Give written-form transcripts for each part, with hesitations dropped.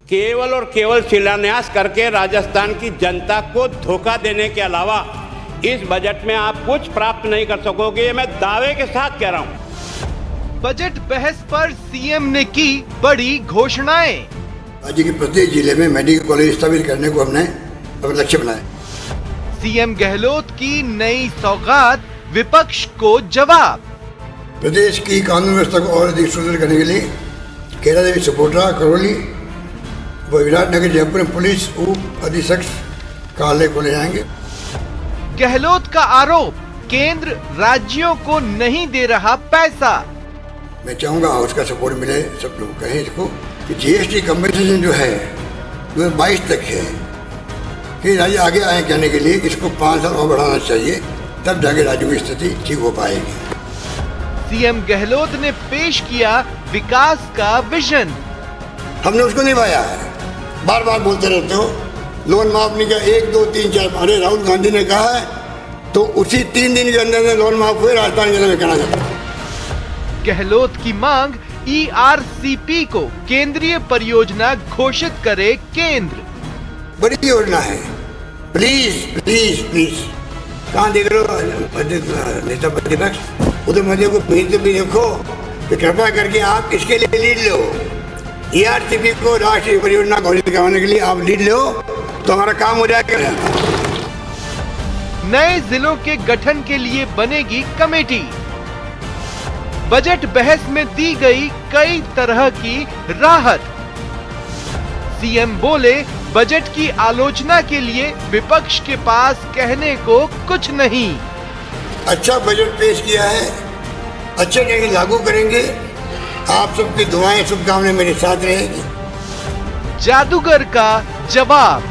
केवल और केवल शिलान्यास करके राजस्थान की जनता को धोखा देने के अलावा इस बजट में आप कुछ प्राप्त नहीं कर सकोगे, ये मैं दावे के साथ कह रहा हूं। बजट बहस पर सीएम ने की बड़ी घोषणाएं। राज्य के प्रत्येक जिले में मेडिकल कॉलेज स्थापित करने को हमने अपना लक्ष्य बनाया। सीएम गहलोत की नई सौगात, विपक्ष को जवाब। प्रदेश की कानून व्यवस्था को और अधिक सुदृढ़ करने के लिए केला देवी सपोटा, करौली व विराटनगर, जयपुर में पुलिस उप अधीक्षक कार्यालय खोले जाएंगे। गहलोत का आरोप, केंद्र राज्यों को नहीं दे रहा पैसा। मैं चाहूंगा उसका सपोर्ट मिले, सब लोग कहें इसको कि जीएसटी कंपनसेशन जो है 2022 तक है कि राज्य आगे आए कहने के लिए इसको 5 साल और बढ़ाना चाहिए, तब जाके राज्य की स्थिति ठीक हो पाएगी। सीएम गहलोत ने पेश किया विकास का विजन। हमने उसको निभाया है। बार बार बोलते रहते हो लोन माफ नहीं किया, 1 2 3 4। अरे राहुल गांधी ने कहा है तो उसी 3 दिन के अंदर लोन माफ हुए राजस्थान के अंदर में करना चाहता हूं। गहलोत की मांग, ईआरसीपी को केंद्रीय परियोजना घोषित करे केंद्र। बड़ी योजना है, प्लीज प्लीज प्लीज। कहाँ देख रहे हो नेता प्रतिपक्ष, उधर मध्य को भेज भी देखो कि कृपया करके आप इसके लिए लीड लो। ईआरसीपी को राष्ट्रीय परियोजना घोषित करवाने के लिए आप लीड लो तो हमारा काम हो जाएगा। नए जिलों के गठन के लिए बनेगी कमेटी। बजट बहस में दी गई कई तरह की राहत। सीएम बोले, बजट की आलोचना के लिए विपक्ष के पास कहने को कुछ नहीं। अच्छा बजट पेश किया है, अच्छे ढंग से लागू करेंगे। आप सबकी दुआएं, शुभकामनाएं मेरे साथ रहेंगी। जादूगर का जवाब।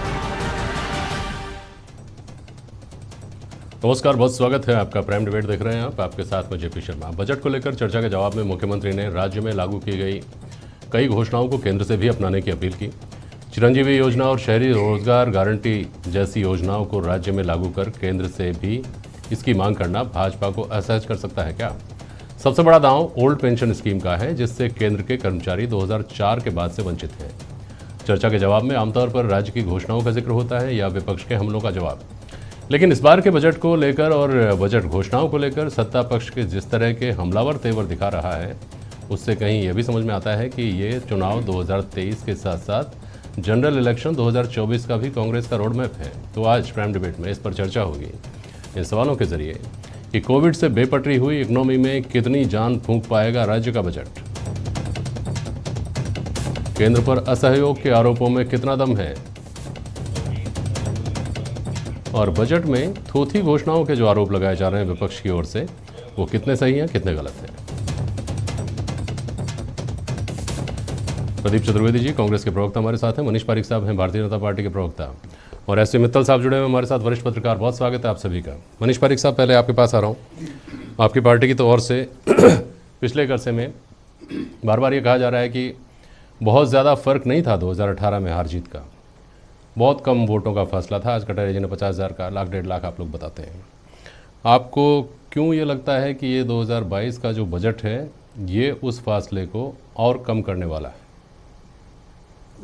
नमस्कार, बहुत स्वागत है आपका। प्राइम डिबेट देख रहे हैं आप, आपके साथ में जेपी शर्मा। बजट को लेकर चर्चा के जवाब में मुख्यमंत्री ने राज्य में लागू की गई कई घोषणाओं को केंद्र से भी अपनाने की अपील की। चिरंजीवी योजना और शहरी रोजगार गारंटी जैसी योजनाओं को राज्य में लागू कर केंद्र से भी इसकी मांग करना भाजपा को असहज कर सकता है क्या? सबसे बड़ा दांव ओल्ड पेंशन स्कीम का है, जिससे केंद्र के कर्मचारी 2004 के बाद से वंचित हैं। चर्चा के जवाब में आमतौर पर राज्य की घोषणाओं का जिक्र होता है या विपक्ष के हमलों का जवाब। लेकिन इस बार के बजट को लेकर और बजट घोषणाओं को लेकर सत्ता पक्ष के जिस तरह के हमलावर तेवर दिखा रहा है, उससे कहीं यह भी समझ में आता है कि ये चुनाव 2023 के साथ साथ जनरल इलेक्शन 2024 का भी कांग्रेस का रोड मैप है। तो आज प्राइम डिबेट में इस पर चर्चा होगी, इन सवालों के जरिए कि कोविड से बेपटरी हुई इकोनॉमी में कितनी जान फूंक पाएगा राज्य का बजट, केंद्र पर असहयोग के आरोपों में कितना दम है, और बजट में थोथी घोषणाओं के जो आरोप लगाए जा रहे हैं विपक्ष की ओर से, वो कितने सही हैं, कितने गलत हैं। प्रदीप चतुर्वेदी जी कांग्रेस के प्रवक्ता हमारे साथ हैं, मनीष पारिक साहब हैं भारतीय जनता पार्टी के प्रवक्ता, और एस मित्तल साहब जुड़े हुए हमारे साथ, वरिष्ठ पत्रकार। बहुत स्वागत है आप सभी का। मनीष पारिक साहब, पहले आपके पास आ रहा हूँ। आपकी पार्टी की तो ओर से पिछले अरसे में बार बार ये कहा जा रहा है कि बहुत ज़्यादा फर्क नहीं था 2018 में हार जीत का, बहुत कम वोटों का फैसला था। आज कटारे जी ने 50,000 का, लाख 1.5 लाख आप लोग बताते हैं। आपको क्यों ये लगता है कि ये 2022 का जो बजट है ये उस फासले को और कम करने वाला है?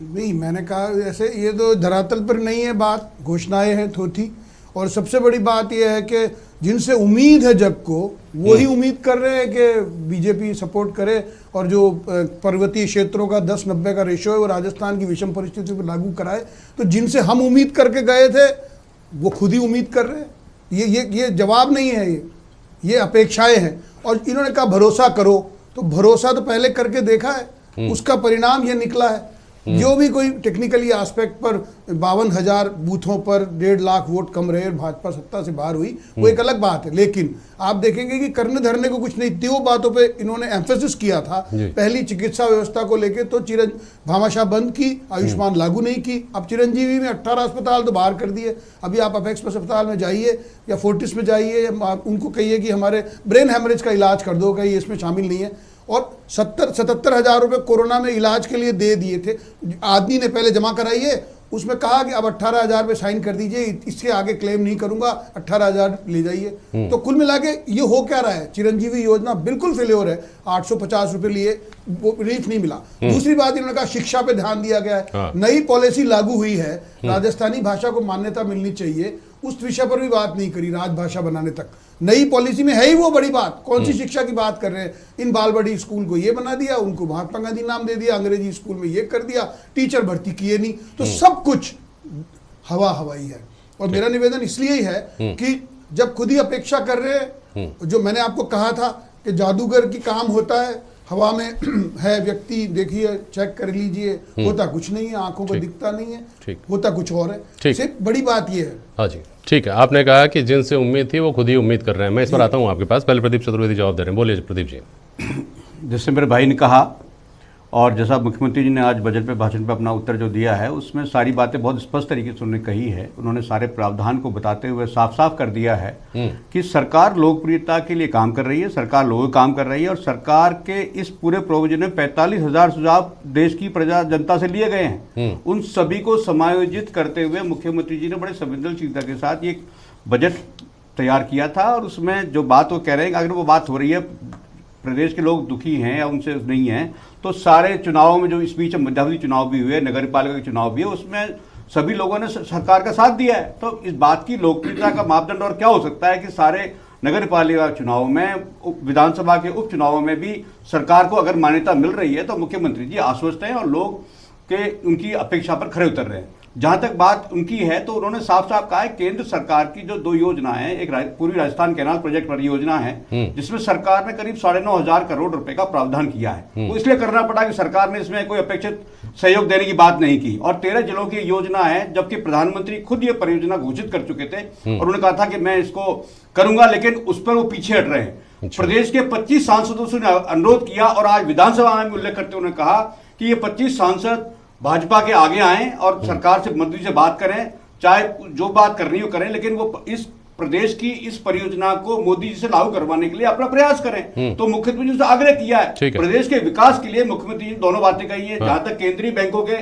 नहीं, मैंने कहा ऐसे ये तो धरातल पर नहीं है बात, घोषणाएं हैं थोथी। और सबसे बड़ी बात यह है कि जिनसे उम्मीद है जग को, वही उम्मीद कर रहे हैं कि बीजेपी सपोर्ट करे और जो पर्वतीय क्षेत्रों का 10-90 का रेशो है वो राजस्थान की विषम परिस्थिति पर लागू कराए। तो जिनसे हम उम्मीद करके गए थे वो खुद ही उम्मीद कर रहे हैं। ये जवाब नहीं है, ये अपेक्षाएं हैं। और इन्होंने कहा भरोसा करो, तो भरोसा तो पहले करके देखा है, उसका परिणाम ये निकला है। जो भी कोई टेक्निकली एस्पेक्ट पर 52,000 बूथों पर 1.5 लाख वोट कम रहे और भाजपा सत्ता से बाहर हुई, वो एक अलग बात है। लेकिन आप देखेंगे कि करने धरने को कुछ नहीं, त्यो बातों पे इन्होंने एम्फेसिस किया था। पहली चिकित्सा व्यवस्था को लेकर तो भामाशाह बंद की, आयुष्मान लागू नहीं की। अब चिरंजीवी में 18 अस्पताल तो बाहर कर दिए। अभी आप अपेक्स अस्पताल में जाइए या फोर्टिस में जाइए, उनको कहिए कि हमारे ब्रेन हेमरेज का इलाज कर दो, कहीं इसमें शामिल नहीं है। और 77,000 रुपये कोरोना में इलाज के लिए दे दिए थे। आदमी ने पहले जमा कराइए, उसमें कहा कि अब 18,000 पे साइन कर दीजिए, इसके आगे क्लेम नहीं करूंगा, 18,000 ले जाइए। तो कुल मिला के ये हो क्या रहा है, चिरंजीवी योजना बिल्कुल फेल्योर है। 850 रुपए लिए वो रिलीफ नहीं मिला। दूसरी बात इन्होंने कहा शिक्षा पे ध्यान दिया गया है, नई पॉलिसी लागू हुई है, राजस्थानी भाषा को मान्यता मिलनी चाहिए, उस विषय पर भी बात नहीं करी, राजभाषा बनाने तक। नई पॉलिसी में है ही वो बड़ी बात, कौन सी शिक्षा की बात कर रहे हैं। इन बालवाड़ी स्कूल को ये बना दिया, उनको महात्मा गांधी नाम दे दिया, अंग्रेजी स्कूल में ये कर दिया, टीचर भर्ती किए नहीं, तो सब कुछ हवाई है। और मेरा निवेदन इसलिए ही है कि जब खुद ही अपेक्षा कर रहे हैं, जो मैंने आपको कहा था कि जादूगर की काम होता है, हवा में है व्यक्ति, देखिए चेक कर लीजिए, होता कुछ नहीं है, आंखों को दिखता नहीं है, होता कुछ और है। सिर्फ बड़ी बात ये है। हाँ जी, ठीक है। आपने कहा कि जिनसे उम्मीद थी वो खुद ही उम्मीद कर रहे हैं। मैं इस पर आता हूँ आपके पास। पहले प्रदीप चतुर्वेदी जवाब दे रहे हैं, बोलिए प्रदीप जी। जैसे मेरे भाई ने कहा और जैसा मुख्यमंत्री जी ने आज बजट पे भाषण पे अपना उत्तर जो दिया है, उसमें सारी बातें बहुत स्पष्ट तरीके से उन्होंने कही है। उन्होंने सारे प्रावधान को बताते हुए साफ साफ कर दिया है कि सरकार लोकप्रियता के लिए काम कर रही है, सरकार लोगों का काम कर रही है, और सरकार के इस पूरे प्रोविजन में 45,000 सुझाव देश की प्रजा जनता से लिए गए हैं। उन सभी को समायोजित करते हुए मुख्यमंत्री जी ने बड़े संवेदनशीलता के साथ ये बजट तैयार किया था। और उसमें जो बात वो कह रहे हैं, अगर वो बात हो रही है प्रदेश के लोग दुखी हैं या उनसे नहीं हैं, तो सारे चुनावों में जो इस बीच मध्यावधि चुनाव भी हुए, नगर पालिका के चुनाव भी है, उसमें सभी लोगों ने सरकार का साथ दिया है। तो इस बात की लोकप्रियता का मापदंड और क्या हो सकता है कि सारे नगर पालिका चुनाव में, विधानसभा के उपचुनावों में भी सरकार को अगर मान्यता मिल रही है तो मुख्यमंत्री जी आश्वस्त हैं और लोग के उनकी अपेक्षा पर खरे उतर रहे हैं। जहां तक बात उनकी है तो उन्होंने साफ साफ कहा है केंद्र सरकार की जो 2 योजना है, एक पूर्वी राजस्थान कैनाल प्रोजेक्ट परियोजना है जिसमें सरकार ने करीब 9,500 करोड़ रुपए का प्रावधान किया है। वो इसलिए करना पड़ा कि सरकार ने इसमें कोई अपेक्षित सहयोग देने की बात नहीं की। और 13 जिलों की योजना है, जबकि प्रधानमंत्री खुद ये परियोजना घोषित कर चुके थे और उन्होंने कहा था कि मैं इसको करूंगा, लेकिन उस पर वो पीछे हट रहे हैं। प्रदेश के 25 सांसदों से अनुरोध किया और आज विधानसभा में उल्लेख करते हुए कहा कि ये 25 सांसद भाजपा के आगे आएं और सरकार से मंत्री से बात करें, चाहे जो बात करनी हो करें, लेकिन वो इस प्रदेश की इस परियोजना को मोदी जी से लागू करवाने के लिए अपना प्रयास करें। तो मुख्यमंत्री जी से आग्रह किया है प्रदेश के विकास के लिए। मुख्यमंत्री जी दोनों बातें कही है। जहां तक केंद्रीय बैंकों के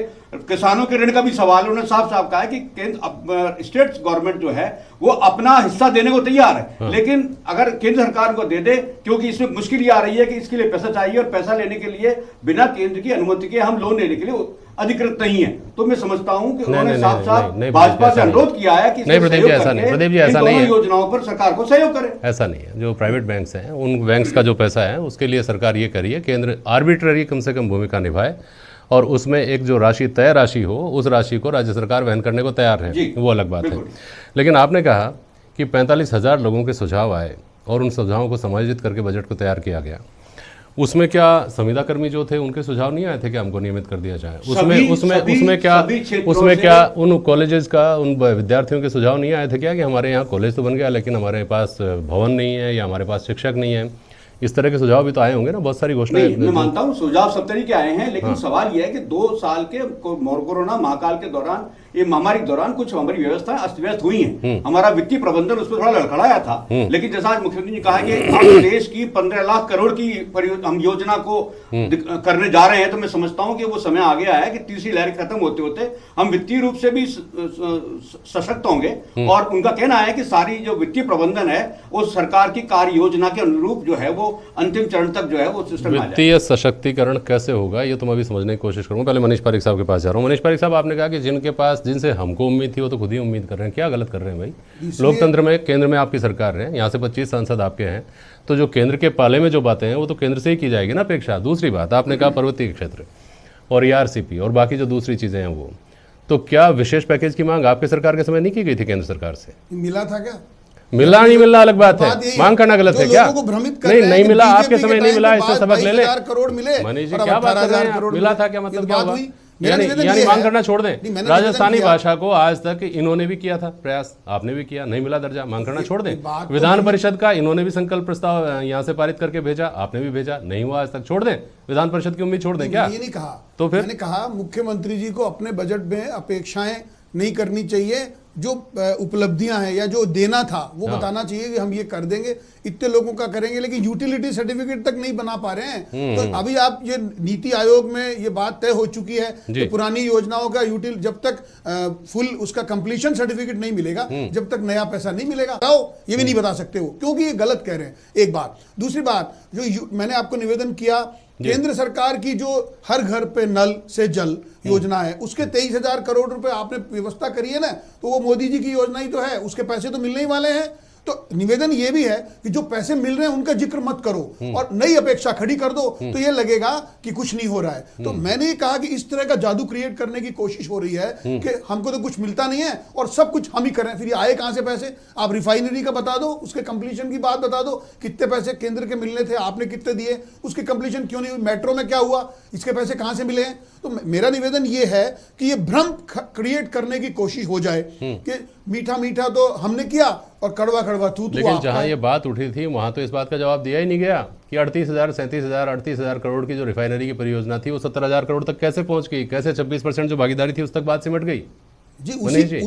किसानों के ऋण का भी सवाल है, उन्होंने साफ साफ कहा है कि केंद्र स्टेट गवर्नमेंट जो है वो अपना हिस्सा देने को तैयार है, लेकिन अगर केंद्र सरकार को दे दे, क्योंकि इसमें मुश्किल ये आ रही है कि इसके लिए पैसा चाहिए और पैसा लेने के लिए बिना केंद्र की अनुमति के हम लोन लेने के लिए अधिकृत नहीं है। तो मैं समझता हूं कि उन्होंने साफ साफ भाजपा से अनुरोध किया है कि नहीं प्रदीप जी, ऐसा नहीं, प्रदीप जी ऐसा नहीं है, योजनाओं पर सरकार को सहयोग करे। ऐसा नहीं है। जो प्राइवेट बैंक्स हैं, उन बैंक्स का जो पैसा है उसके लिए सरकार ये करिए, केंद्र आर्बिट्ररी कम से कम भूमिका निभाए और उसमें एक जो राशि तय राशि हो, उस राशि को राज्य सरकार वहन करने को तैयार है, वो अलग बात है। लेकिन आपने कहा कि 45,000 लोगों के सुझाव आए और उन सुझावों को समायोजित करके बजट को तैयार किया गया। उसमें क्या संविदा कर्मी जो थे उनके सुझाव नहीं आए थे कि हमको नियमित कर दिया जाए? उसमें क्या उन कॉलेजेस का, उन विद्यार्थियों के सुझाव नहीं आए थे क्या कि हमारे यहाँ कॉलेज तो बन गया लेकिन हमारे पास भवन नहीं है या हमारे पास शिक्षक नहीं है? इस तरह के सुझाव भी तो आए होंगे ना, बहुत सारी घोषणाएं। मैं मानता हूँ सुझाव सब तरीके आए हैं, लेकिन सवाल यह है कि 2 साल के कोरोना महाकाल के दौरान, ये महामारी के दौरान कुछ हमारी व्यवस्था अस्त व्यस्त हुई है। हमारा वित्तीय प्रबंधन उस पर थोड़ा लड़खड़ाया था, लेकिन जैसा आज मुख्यमंत्री ने कहा कि हम देश की 15 लाख करोड़ की हम योजना को करने जा रहे हैं, तो मैं समझता हूं कि वो समय आ गया है कि तीसरी लहर खत्म होते होते हम वित्तीय रूप से भी सशक्त होंगे। और उनका कहना है कि सारी जो वित्तीय प्रबंधन है वो सरकार की कार्य योजना के अनुरूप जो है वो अंतिम चरण तक जो है वो सिस्टम में आ जाए। वित्तीय सशक्तिकरण कैसे होगा ये तो मैं अभी समझने की कोशिश करूंगा। पहले मनीष पारिक साहब के पास जा रहा हूँ। मनीष पारिक साहब, आपने कहा कि जिनके पास, जिनसे हमको उम्मीद थी वो तो खुद ही उम्मीद कर रहे हैं। क्या गलत कर रहे हैं भाई? लोकतंत्र में केंद्र में आपकी सरकार है, यहाँ से 25 सांसद आपके हैं, तो जो केंद्र के पाले में जो बातें हैं वो तो केंद्र से ही की जाएगी ना अपेक्षा। दूसरी बात, आपने कहा पर्वतीय क्षेत्र और ERCP और बाकी जो दूसरी चीज़ें हैं वो, तो क्या विशेष पैकेज की मांग आपके सरकार के समय नहीं की गई थी केंद्र सरकार से? मिला था क्या? मिला नहीं मिलना अलग बात है, मांग करना गलत है क्या? नहीं मिला, आपके समय नहीं मिला, इससे सबक ले ले। करोड़ मिले। मनीष जी क्या बात कर रहे हैं? मिला था क्या मतलब क्या हुआ? यानी मांग करना छोड़ दें। राजस्थानी भाषा को आज तक इन्होंने भी किया था प्रयास, आपने भी किया, नहीं मिला दर्जा, मांग करना छोड़ दें। विधान परिषद का इन्होंने भी संकल्प प्रस्ताव यहाँ से पारित करके भेजा, आपने भी भेजा, नहीं हुआ आज तक, छोड़ दें। विधान परिषद की उम्मीद छोड़ दें क्या? ये नहीं कहा, तो फिर मैंने कहा मुख्यमंत्री जी को अपने बजट में अपेक्षाएं नहीं करनी चाहिए, जो उपलब्धियां हैं या जो देना था वो हाँ। बताना चाहिए कि हम ये कर देंगे, इतने लोगों का करेंगे, लेकिन यूटिलिटी सर्टिफिकेट तक नहीं बना पा रहे हैं। तो अभी आप ये नीति आयोग में ये बात तय हो चुकी है जी। तो पुरानी योजनाओं का जब तक फुल उसका कंप्लीशन सर्टिफिकेट नहीं मिलेगा, जब तक नया पैसा नहीं मिलेगा, ये भी नहीं बता सकते हो, क्योंकि ये गलत कह रहे हैं। एक बात। दूसरी बात, जो मैंने आपको निवेदन किया, केंद्र सरकार की जो हर घर पे नल से जल योजना है, उसके 23,000 करोड़ रुपए आपने व्यवस्था करी है ना, तो वो मोदी जी की योजना ही तो है, उसके पैसे तो मिलने ही वाले हैं। तो निवेदन ये भी है कि जो पैसे मिल रहे हैं उनका जिक्र मत करो और नई अपेक्षा खड़ी कर दो, तो ये लगेगा कि कुछ नहीं हो रहा है। तो मैंने ये कहा कि इस तरह का जादू क्रिएट करने की कोशिश हो रही है कि हमको तो कुछ मिलता नहीं है और सब कुछ हम ही कर रहे हैं। फिर ये आए कहां से पैसे? आप रिफाइनरी का बता दो, उसके कंप्लीशन की बात बता दो, कितने पैसे केंद्र के मिलने थे, आपने कितने दिए, उसके कंप्लीशन क्यों नहीं हुई, मेट्रो में क्या हुआ, इसके पैसे कहां से मिले हैं? तो मेरा निवेदन ये है कि ये भ्रम क्रिएट करने की कोशिश हो जाए कि मीठा मीठा तो हमने किया और कड़वा कड़वा तू। लेकिन जहां ये बात उठी थी वहां तो इस बात का जवाब दिया ही नहीं गया कि 38,000, 37,000, 38,000 करोड़ की जो रिफाइनरी की परियोजना थी वो 70,000 करोड़ तक कैसे पहुंच गई, कैसे 26% जो भागीदारी थी उस तक बात सिमट गई। जी,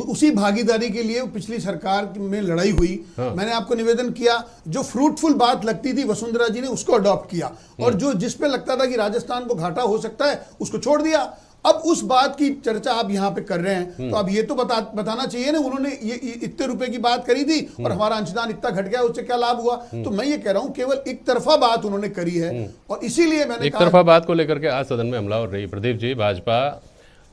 उसी भागीदारी के लिए पिछली सरकार में लड़ाई हुई। मैंने आपको निवेदन किया, जो फ्रूटफुल बात लगती थी वसुंधरा जी ने उसको अडॉप्ट किया, और जो जिसपे लगता था कि राजस्थान को घाटा हो सकता है उसको छोड़ दिया। अब उस बात की चर्चा आप यहाँ पे कर रहे हैं, तो अब ये तो बताना चाहिए ना, उन्होंने ये इतने रुपए की बात करी थी और हमारा अंशदान इतना घट गया, उससे क्या लाभ हुआ? तो मैं ये कह रहा हूँ केवल एक तरफा बात उन्होंने करी है, और इसीलिए मैंने एक तरफा बात को लेकर के आज सदन में हमला हो रही है प्रदीप जी, भाजपा,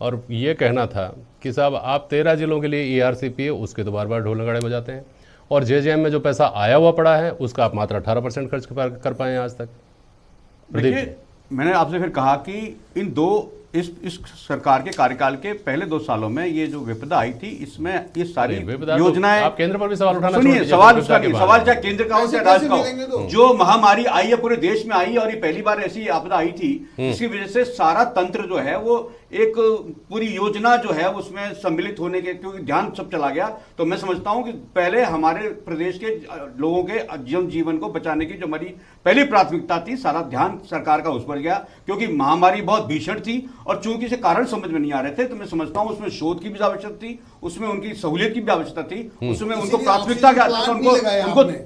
और ये कहना था कि साहब आप 13 जिलों के लिए ERCP है उसके तो बार बार ढोल नगाड़े बजाते हैं, और JJM में जो पैसा आया हुआ पड़ा है उसका आप मात्र 18% खर्च कर पाए आज तक। देखिए, मैंने आपसे फिर कहा कि इन इस सरकार के कार्यकाल के पहले 2 सालों में ये जो विपदा आई थी, इसमें ये सारी योजनाएं, आप केंद्र पर भी सवाल उठाना, सुनिए, सवाल उसका नहीं, सवाल चाहे केंद्र का हो चाहे राज्य का हो, जो महामारी आई है पूरे देश में आई है, और ये पहली बार ऐसी आपदा आई थी, इसकी वजह से सारा तंत्र जो है वो एक पूरी योजना जो है उसमें सम्मिलित होने के, क्योंकि ध्यान सब चला गया। तो मैं समझता हूं कि पहले हमारे प्रदेश के लोगों के जीवन को बचाने की जो हमारी पहली प्राथमिकता थी, सारा ध्यान सरकार का उस पर गया, क्योंकि महामारी बहुत भीषण थी और चूंकि इसे कारण समझ में नहीं आ रहे थे। तो मैं समझता हूं उसमें शोध की भी आवश्यकता थी, उसमें उनकी सहूलियत की भी आवश्यकता थी, उसमें उनको प्राथमिकता क्या,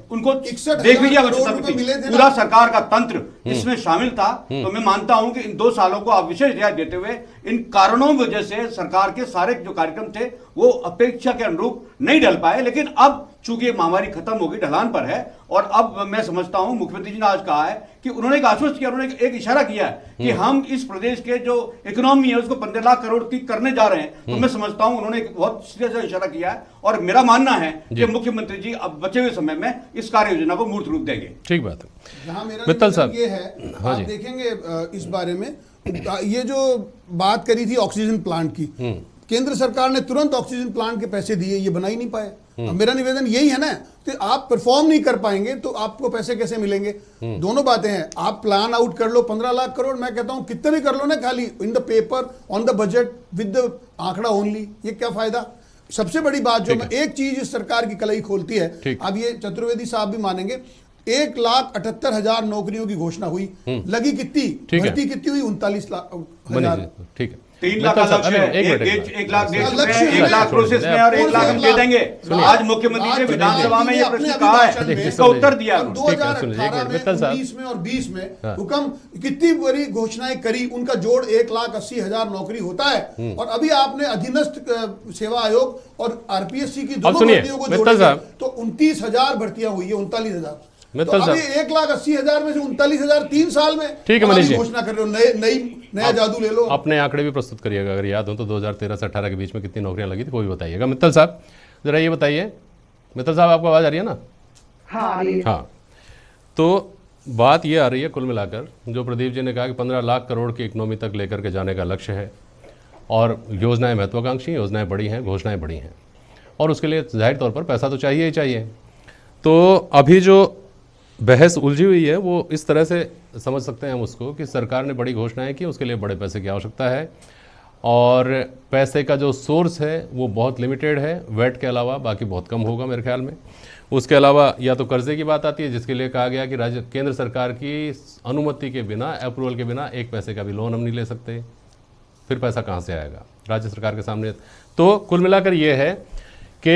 उनको देखने की आवश्यकता थी। पूरा सरकार का तंत्र इसमें शामिल था। तो मैं मानता हूं कि इन 2 सालों को आप विशेष रियायत देते हुए, इन कारणों की वजह से सरकार के सारे जो कार्यक्रम थे वो अपेक्षा के अनुरूप नहीं ढल पाए, लेकिन अब चूंकि महामारी खत्म हो गई, ढलान पर है, और अब मैं समझता हूं मुख्यमंत्री जी ने आज कहा है कि उन्होंने एक आश्वस्त किया, उन्होंने एक इशारा किया है कि हम इस प्रदेश के जो इकोनॉमी है उसको 15 लाख करोड़ की करने जा रहे हैं। तो मैं समझता हूं उन्होंने एक बहुत सीधा इशारा किया है, और मेरा मानना है कि मुख्यमंत्री जी अब बचे हुए समय में इस कार्य योजना को मूर्त रूप देंगे। ठीक बात है। जहां मेरा मित्तल साहब ये है, आप देखेंगे इस बारे में, ये जो बात करी थी ऑक्सीजन प्लांट की, केंद्र सरकार ने तुरंत ऑक्सीजन प्लांट के पैसे दिए, ये बना ही नहीं पाए। अब मेरा निवेदन यही है ना कि आप परफॉर्म नहीं कर पाएंगे तो आपको पैसे कैसे मिलेंगे? दोनों बातें हैं। आप प्लान आउट कर लो 15 लाख करोड़, मैं कहता हूं कितने भी कर लो ना, खाली in the paper on the budget with the आंकड़ा ओनली, ये क्या फायदा? सबसे बड़ी बात जो मैं एक चीज इस सरकार की कलई खोलती है, अब ये चतुर्वेदी साहब भी मानेंगे, 1,78,000 नौकरियों की घोषणा हुई, लगी कितनी, भर्ती कितनी हुई? 39,000। ठीक है, 3 लाख का लक्ष्य है, 1 लाख देश में, 1 लाख प्रोसेस में, और 1 लाख हम दे देंगे। आज मुख्यमंत्री ने विधानसभा में ये प्रश्न कहा है, इसका उत्तर दिया। 2018 में और 20 में हुक्म कितनी बड़ी घोषणाएं करी, उनका जोड़ 1,80,000 नौकरी होता है। और अभी आपने अधीनस्थ सेवा आयोग और RPSC की दोनों भर्तियों को जोड़ा तो 29,000 भर्तियां हुई है, 39,000। तो अभी 1,80,000 में से 39,000 3 साल में, ठीक है मनीष जी, घोषणा कर रहे हो, नया जादू ले लो। अपने आंकड़े भी प्रस्तुत करिएगा, अगर याद हो तो 2013 से 18 के बीच में कितनी नौकरियां लगी थी वो भी बताइएगा। मित्तल साहब जरा ये बताइए, मित्तल साहब आपको आवाज आ रही है ना? हाँ, तो बात ये आ रही है कुल मिलाकर, जो प्रदीप जी ने कहा कि 15 लाख करोड़ की इकोनॉमी तक लेकर के जाने का लक्ष्य है, और योजनाएं महत्वाकांक्षी, योजनाएं बड़ी हैं, घोषणाएं बड़ी हैं, और उसके लिए जाहिर तौर पर पैसा तो चाहिए ही चाहिए। तो अभी जो बहस उलझी हुई है वो इस तरह से समझ सकते हैं हम उसको कि सरकार ने बड़ी घोषणाएं की, उसके लिए बड़े पैसे की आवश्यकता है, और पैसे का जो सोर्स है वो बहुत लिमिटेड है, वैट के अलावा बाकी बहुत कम होगा मेरे ख्याल में। उसके अलावा या तो कर्जे की बात आती है, जिसके लिए कहा गया कि केंद्र सरकार की अनुमति के बिना, अप्रूवल के बिना 1 पैसे का भी लोन हम नहीं ले सकते, फिर पैसा कहाँ से आएगा राज्य सरकार के सामने। तो कुल मिलाकर ये है कि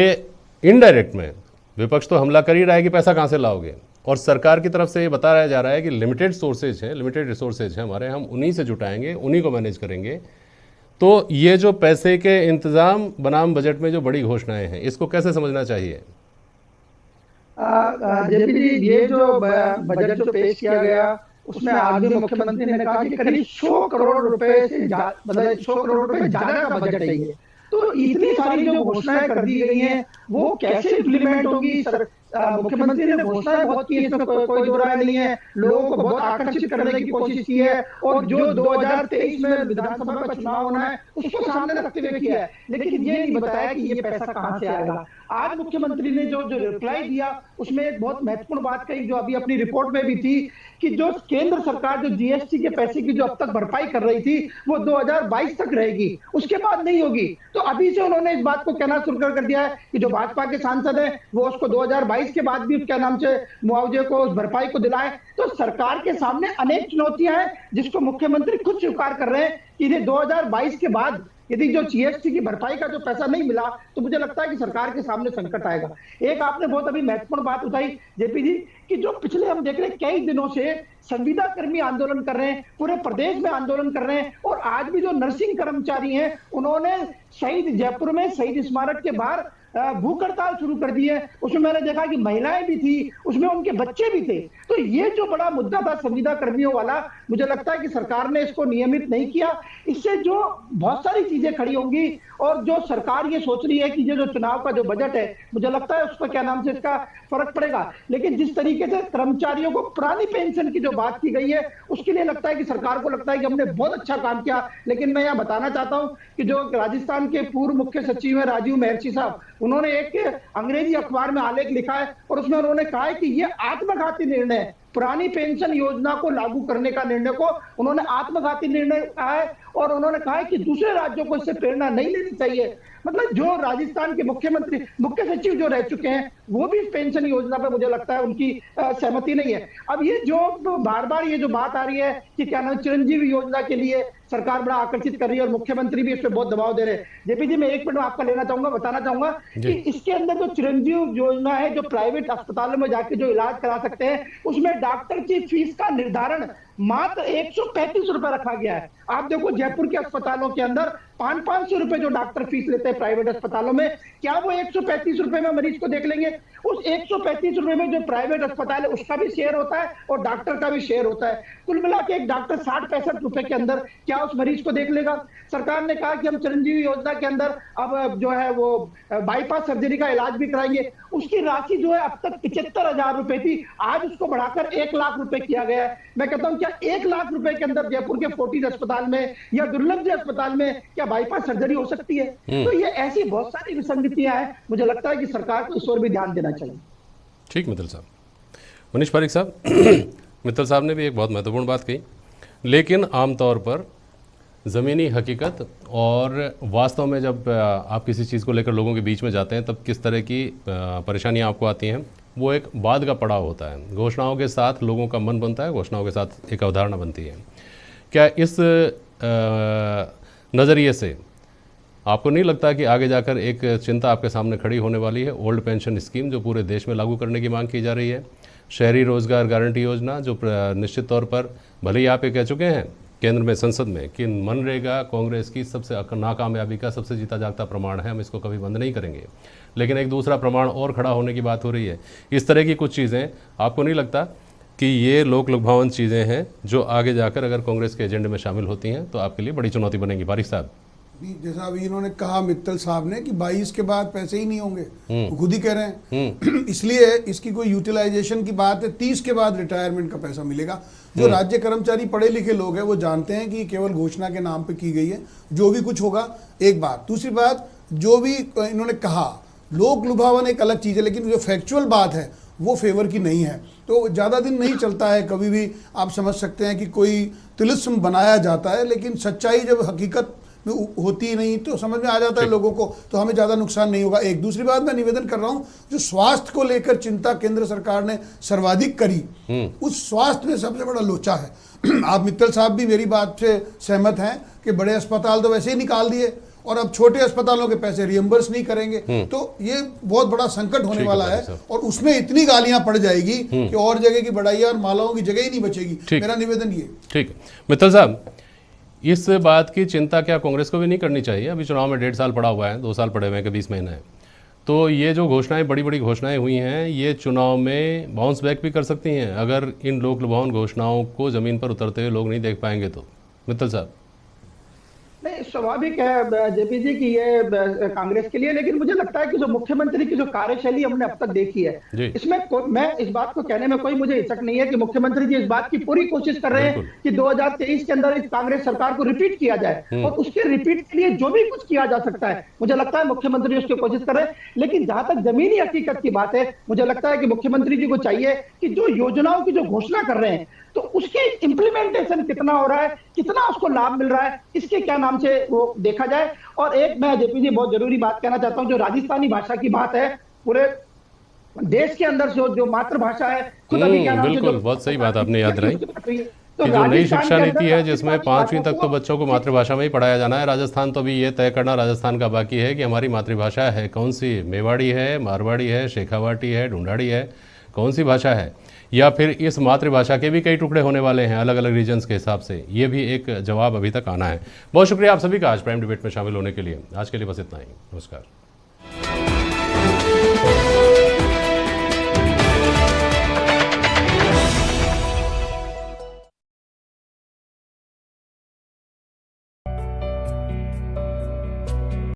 इनडायरेक्ट में विपक्ष तो हमला कर ही रहा है कि पैसा कहाँ से लाओगे, और सरकार की तरफ से ये बताया जा रहा है कि लिमिटेड सोर्सेज हैं, लिमिटेड रिसोर्सेज हैं हमारे, हम उन्हीं से जुटाएंगे, उन्हीं को मैनेज करेंगे। तो ये जो पैसे के इंतजाम बनाम बजट में जो बड़ी घोषणाएं हैं, इसको कैसे समझना चाहिए? जेपी जी, ये जो बजट जो पेश किया गया उसमें आज भी मुख्यमंत्री ने कहा कि करीब 100 करोड़ रुपए से मतलब 100 करोड़ रुपए ज्यादा का बजट चाहिए। तो इतनी सारी जो घोषणाएं कर दी गई हैं वो कैसे इम्प्लीमेंट होगी? मुख्यमंत्री ने घोषणाएं बहुत की है, इसमें कोई दो राय नहीं है, लोगों को बहुत आकर्षित करने की कोशिश की है, और जो 2023 में विधानसभा का चुनाव होना है उसको सामने रखते हुए किया है, लेकिन ये नहीं बताया कि ये पैसा कहां से आएगा। आज मुख्यमंत्री ने जो रिप्लाई दिया उसमें एक बहुत महत्वपूर्ण बात कही, जो अभी अपनी रिपोर्ट में भी थी, कि जो केंद्र सरकार जो जीएसटी के पैसे की जो अब तक भरपाई कर रही थी वो 2022 तक रहेगी, उसके बाद नहीं होगी। तो अभी से उन्होंने इस बात को कहना शुरू कर दिया है कि जो भाजपा के सांसद हैं वो उसको 2022 के बाद भी क्या नाम से मुआवजे को, उस भरपाई को दिलाएं। तो सरकार के सामने अनेक चुनौतियां हैं जिसको मुख्यमंत्री खुद स्वीकार कर रहे हैं कि इन्हें 2022 के बाद यदि जो जीएसटी की भरपाई का जो पैसा नहीं मिला तो मुझे लगता है कि सरकार के सामने संकट आएगा। एक आपने बहुत अभी महत्वपूर्ण बात उठाई जेपी जी, कि जो पिछले हम देख रहे हैं कई दिनों से संविदा कर्मी आंदोलन कर रहे हैं, पूरे प्रदेश में आंदोलन कर रहे हैं, और आज भी जो नर्सिंग कर्मचारी हैं उन्होंने शहीद जयपुर में शहीद स्मारक के बाहर भूख हड़ताल शुरू कर दी है। उसमें मैंने देखा कि महिलाएं भी थी, उसमें उनके बच्चे भी थे। तो ये जो बड़ा मुद्दा था संविदा कर्मियों वाला, मुझे लगता है कि सरकार ने इसको नियमित नहीं किया। इससे जो बहुत सारी चीजें खड़ी होंगी, और जो सरकार ये सोच रही है कि ये जो चुनाव का जो बजट है, मुझे लगता है उस पर क्या नाम से इसका फर्क पड़ेगा। लेकिन जिस तरीके से कर्मचारियों को पुरानी पेंशन की जो बात की गई है उसके लिए लगता है कि सरकार को लगता है कि हमने बहुत अच्छा काम किया। लेकिन मैं यहाँ बताना चाहता हूँ कि जो राजस्थान के पूर्व मुख्य सचिव है राजीव महर्षि साहब, उन्होंने एक अंग्रेजी अखबार में आलेख लिखा है और उसमें उन्होंने कहा है कि ये आत्मघाती निर्णय है। पुरानी पेंशन योजना को लागू करने का निर्णय को उन्होंने आत्मघाती निर्णय कहा है, और उन्होंने कहा है कि दूसरे राज्यों को इससे प्रेरणा नहीं लेनी चाहिए। मतलब जो राजस्थान के मुख्यमंत्री मुख्य सचिव जो रह चुके हैं वो भी पेंशन योजना पर मुझे लगता है उनकी सहमति नहीं है। अब ये जो बार बार ये जो बात आ रही है कि क्या नाम चिरंजीवी योजना के लिए सरकार बड़ा आकर्षित कर रही है और मुख्यमंत्री भी इस पर बहुत दबाव दे रहे हैं। जेपी जी, मैं एक मिनट आपका लेना चाहूंगा, बताना चाहूंगा कि इसके अंदर जो चिरंजीवी योजना है, जो प्राइवेट अस्पतालों में जाके जो इलाज करा सकते हैं, उसमें डॉक्टर की फीस का निर्धारण मात्र 135 रुपए रखा गया है। आप देखो जयपुर के अस्पतालों के अंदर 500 रुपए जो डॉक्टर फीस लेते हैं प्राइवेट अस्पतालों में, क्या वो 135 रुपए में मरीज को देख लेंगे? उस 135 रुपए में जो प्राइवेट अस्पताल है उसका भी शेयर होता है और डॉक्टर का भी शेयर होता है। कुल मिला के एक डॉक्टर 60-65 रुपए के अंदर क्या उस मरीज को देख लेगा? सरकार ने कहा कि हम चिरंजीवी योजना के अंदर अब जो है वो बाईपास सर्जरी का इलाज भी कराएंगे। उसकी राशि जो है अब तक 75,000 रुपए थी, आज उसको बढ़ाकर 1 लाख रुपए किया गया है। मैं कहता हूं क्या 1 लाख रुपए के अंदर जयपुर के फोर्टिस अस्पताल में या दुर्लभ अस्पताल में क्या बाईपास सर्जरी हो सकती है? तो ये ऐसी बहुत सारी विसंगतियां हैं, मुझे लगता है कि सरकार को इस ओर भी ध्यान देना चाहिए। ठीक मित्तल साहब। मनीष पारिक साहब, मित्तल साहब ने भी एक बहुत महत्वपूर्ण बात कही, लेकिन आमतौर पर ज़मीनी हकीकत और वास्तव में जब आप किसी चीज़ को लेकर लोगों के बीच में जाते हैं तब किस तरह की परेशानियां आपको आती हैं, वो एक बाद का पड़ाव होता है। घोषणाओं के साथ लोगों का मन बनता है, घोषणाओं के साथ एक अवधारणा बनती है। क्या इस नज़रिए से आपको नहीं लगता कि आगे जाकर एक चिंता आपके सामने खड़ी होने वाली है? ओल्ड पेंशन स्कीम जो पूरे देश में लागू करने की मांग की जा रही है, शहरी रोजगार गारंटी योजना जो निश्चित तौर पर, भले ही आप ये कह चुके हैं केंद्र में संसद में कि मनरेगा कांग्रेस की सबसे नाकामयाबी का सबसे जीता जागता प्रमाण है, हम इसको कभी बंद नहीं करेंगे, लेकिन एक दूसरा प्रमाण और खड़ा होने की बात हो रही है। इस तरह की कुछ चीज़ें आपको नहीं लगता कि ये लोक लुभावन चीज़ें हैं जो आगे जाकर अगर कांग्रेस के एजेंडे में शामिल होती हैं तो आपके लिए बड़ी चुनौती बनेगी? पारिक साहब, जैसा अभी इन्होंने कहा मित्तल साहब ने कि 22 के बाद पैसे ही नहीं होंगे, वो खुद ही कह रहे हैं। इसलिए इसकी कोई यूटिलाइजेशन की बात है, 30 के बाद रिटायरमेंट का पैसा मिलेगा। जो राज्य कर्मचारी पढ़े लिखे लोग हैं वो जानते हैं कि केवल घोषणा के नाम पे की गई है, जो भी कुछ होगा। एक बात, दूसरी बात, जो भी इन्होंने कहा लोक लुभावन एक अलग चीज़ है, लेकिन जो फैक्चुअल बात है वो फेवर की नहीं है। तो ज़्यादा दिन नहीं चलता है, कभी भी आप समझ सकते हैं कि कोई तिलिस्म बनाया जाता है, लेकिन सच्चाई जब हकीकत में होती नहीं तो समझ में आ जाता है लोगों को, तो हमें ज़्यादा नुकसान नहीं होगा। एक दूसरी बात मैं निवेदन कर रहा हूँ, जो स्वास्थ्य को लेकर चिंता केंद्र सरकार ने सर्वाधिक करी, उस स्वास्थ्य में सबसे बड़ा लोचा है। आप मित्तल साहब भी मेरी बात से सहमत हैं कि बड़े अस्पताल तो वैसे ही निकाल दिए और अब छोटे अस्पतालों के पैसे रियम्बर्स नहीं करेंगे, तो ये बहुत बड़ा संकट होने वाला है। और उसमें इतनी गालियां पड़ जाएगी कि और जगह की बढ़ाइयां और मालाओं की जगह ही नहीं बचेगी। मेरा निवेदन ये। ठीक है मित्तल साहब, इस बात की चिंता क्या कांग्रेस को भी नहीं करनी चाहिए? अभी चुनाव में 1.5 साल पड़ा हुआ है, 2 साल पड़े हुए हैं कि 20 महीने हैं, तो ये जो घोषणाएं, बड़ी बड़ी घोषणाएं हुई हैं, ये चुनाव में बाउंस बैक भी कर सकती हैं अगर इन लोक लुभावन घोषणाओं को जमीन पर उतरते हुए लोग नहीं देख पाएंगे तो। मित्तल साहब, नहीं, स्वाभाविक है जेपी जी की ये कांग्रेस के लिए, लेकिन मुझे लगता है कि जो मुख्यमंत्री की जो कार्यशैली हमने अब तक देखी है, इसमें मैं इस बात को कहने में कोई मुझे हिचक नहीं है कि मुख्यमंत्री जी इस बात की पूरी कोशिश कर रहे हैं कि 2023 के अंदर इस कांग्रेस सरकार को रिपीट किया जाए, और उसके रिपीट के लिए जो भी कुछ किया जा सकता है, मुझे लगता है मुख्यमंत्री उसकी कोशिश कर रहे हैं। लेकिन जहां तक जमीनी हकीकत की बात है, मुझे लगता है कि मुख्यमंत्री जी को चाहिए कि जो योजनाओं की जो घोषणा कर रहे हैं, तो उसकी इंप्लीमेंटेशन कितना हो रहा है, कितना उसको लाभ मिल रहा है, इसके क्या नाम से वो देखा जाए। और एक मैं जेपी जी बहुत जरूरी बात कहना चाहता हूं, जो राजस्थानी भाषा की बात है, पूरे देश के अंदर जो मातृभाषा है, खुद अभी क्या नाम से बिल्कुल, बहुत सही बात आपने याद रही कि जो नई शिक्षा नीति है जिसमें 5वीं तक तो बच्चों को मातृभाषा में ही पढ़ाया जाना है, राजस्थान तो अभी ये तय करना राजस्थान का बाकी है कि हमारी मातृभाषा है कौन सी, मेवाड़ी है, मारवाड़ी है, शेखावाटी है, ढूंढाड़ी है, कौन सी भाषा है, या फिर इस मातृभाषा के भी कई टुकड़े होने वाले हैं अलग अलग रीजन्स के हिसाब से, ये भी एक जवाब अभी तक आना है। बहुत शुक्रिया आप सभी का आज प्राइम डिबेट में शामिल होने के लिए। आज के लिए बस इतना ही, नमस्कार।